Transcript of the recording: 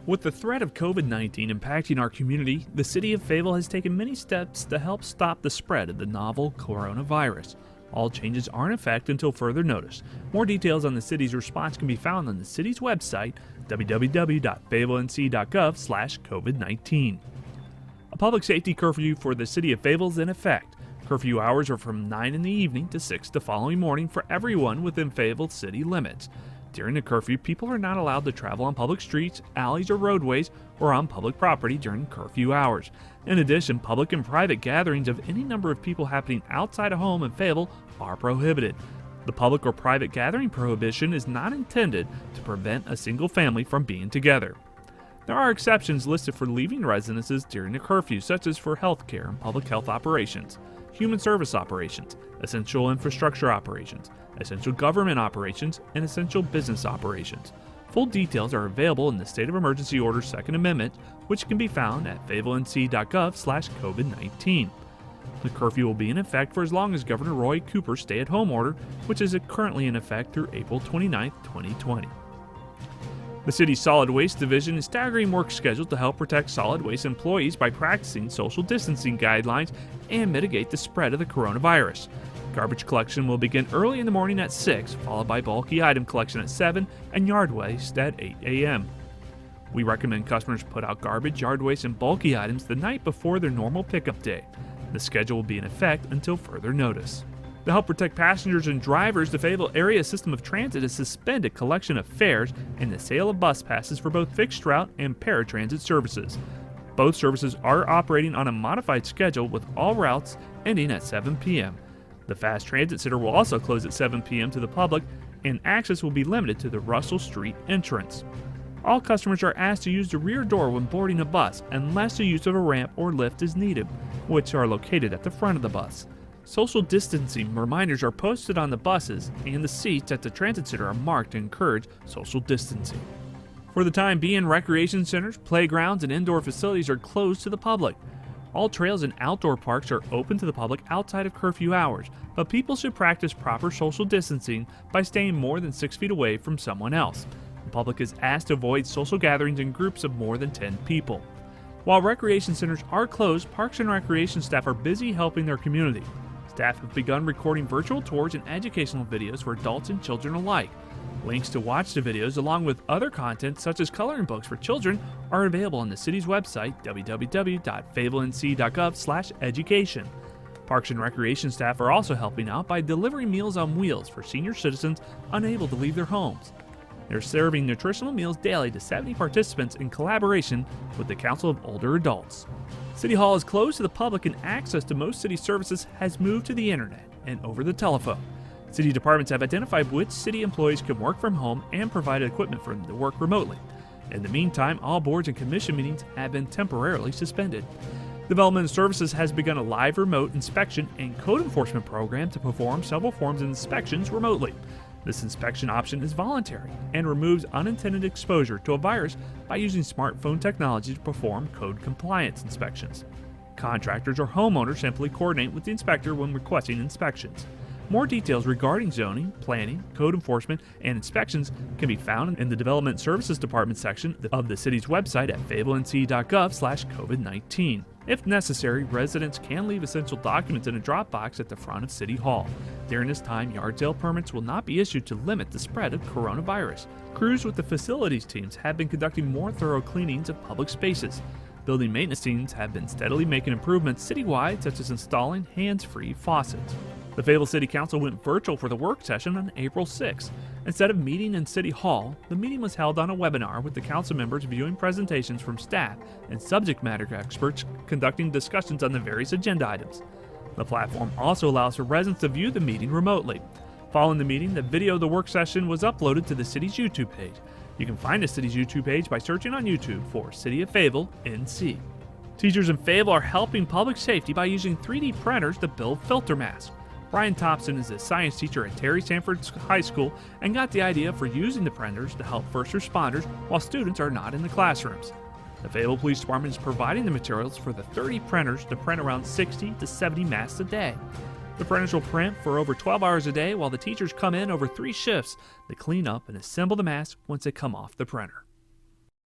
With the threat of COVID-19 impacting our community, the City of Fayetteville has taken many steps to help stop the spread of the novel coronavirus. All changes are in effect until further notice. More details on the city's response can be found on the city's website, www.fayetteville.nc.gov/COVID-19. A public safety curfew for the City of Fayetteville is in effect. Curfew hours are from 9 in the evening to 6 the following morning for everyone within Fayetteville city limits. During the curfew, people are not allowed to travel on public streets, alleys, or roadways, or on public property during curfew hours. In addition, public and private gatherings of any number of people happening outside a home in Fayetteville are prohibited. The public or private gathering prohibition is not intended to prevent a single family from being together. There are exceptions listed for leaving residences during the curfew, such as for healthcare and public health operations, human service operations, essential infrastructure operations, essential government operations, and essential business operations. Full details are available in the State of Emergency Order Second Amendment, which can be found at fayetteville.nc.gov/COVID-19. The curfew will be in effect for as long as Governor Roy Cooper's stay-at-home order, which is currently in effect through April 29, 2020. The city's Solid Waste Division is staggering work schedules to help protect solid waste employees by practicing social distancing guidelines and mitigate the spread of the coronavirus. Garbage collection will begin early in the morning at 6, followed by bulky item collection at 7 and yard waste at 8 a.m. We recommend customers put out garbage, yard waste, and bulky items the night before their normal pickup day. The schedule will be in effect until further notice. To help protect passengers and drivers, the Fayetteville Area System of Transit has suspended collection of fares and the sale of bus passes for both fixed route and paratransit services. Both services are operating on a modified schedule with all routes ending at 7 p.m. The Fast Transit Center will also close at 7 p.m. to the public, and access will be limited to the Russell Street entrance. All customers are asked to use the rear door when boarding a bus unless the use of a ramp or lift is needed, which are located at the front of the bus. Social distancing reminders are posted on the buses, and the seats at the transit center are marked to encourage social distancing. For the time being, recreation centers, playgrounds, and indoor facilities are closed to the public. All trails and outdoor parks are open to the public outside of curfew hours, but people should practice proper social distancing by staying more than 6 feet away from someone else. The public is asked to avoid social gatherings in groups of more than 10 people. While recreation centers are closed, parks and recreation staff are busy helping their community. Staff have begun recording virtual tours and educational videos for adults and children alike. Links to watch the videos, along with other content such as coloring books for children, are available on the city's website, www.fayetteville.nc.gov/education. Parks and Recreation staff are also helping out by delivering Meals on Wheels for senior citizens unable to leave their homes. They're serving nutritional meals daily to 70 participants in collaboration with the Council of Older Adults. City Hall is closed to the public, and access to most city services has moved to the internet and over the telephone. City departments have identified which city employees can work from home and provided equipment for them to work remotely. In the meantime, all boards and commission meetings have been temporarily suspended. Development Services has begun a live remote inspection and code enforcement program to perform several forms of inspections remotely. This inspection option is voluntary and removes unintended exposure to a virus by using smartphone technology to perform code compliance inspections. Contractors or homeowners simply coordinate with the inspector when requesting inspections. More details regarding zoning, planning, code enforcement, and inspections can be found in the Development Services Department section of the city's website at fayetteville.nc.gov/COVID-19. If necessary, residents can leave essential documents in a drop box at the front of City Hall. During this time, yard sale permits will not be issued to limit the spread of coronavirus. Crews with the facilities teams have been conducting more thorough cleanings of public spaces. Building maintenance teams have been steadily making improvements citywide, such as installing hands-free faucets. The Fayetteville City Council went virtual for the work session on April 6. Instead of meeting in City Hall, the meeting was held on a webinar with the council members viewing presentations from staff and subject matter experts conducting discussions on the various agenda items. The platform also allows for residents to view the meeting remotely. Following the meeting, the video of the work session was uploaded to the city's YouTube page. You can find the city's YouTube page by searching on YouTube for City of Fayetteville, NC. Teachers in Fayetteville are helping public safety by using 3D printers to build filter masks. Brian Thompson is a science teacher at Terry Sanford High School and got the idea for using the printers to help first responders while students are not in the classrooms. The Fayetteville Police Department is providing the materials for the 30 printers to print around 60 to 70 masks a day. The printers will print for over 12 hours a day while the teachers come in over 3 shifts to clean up and assemble the masks once they come off the printer.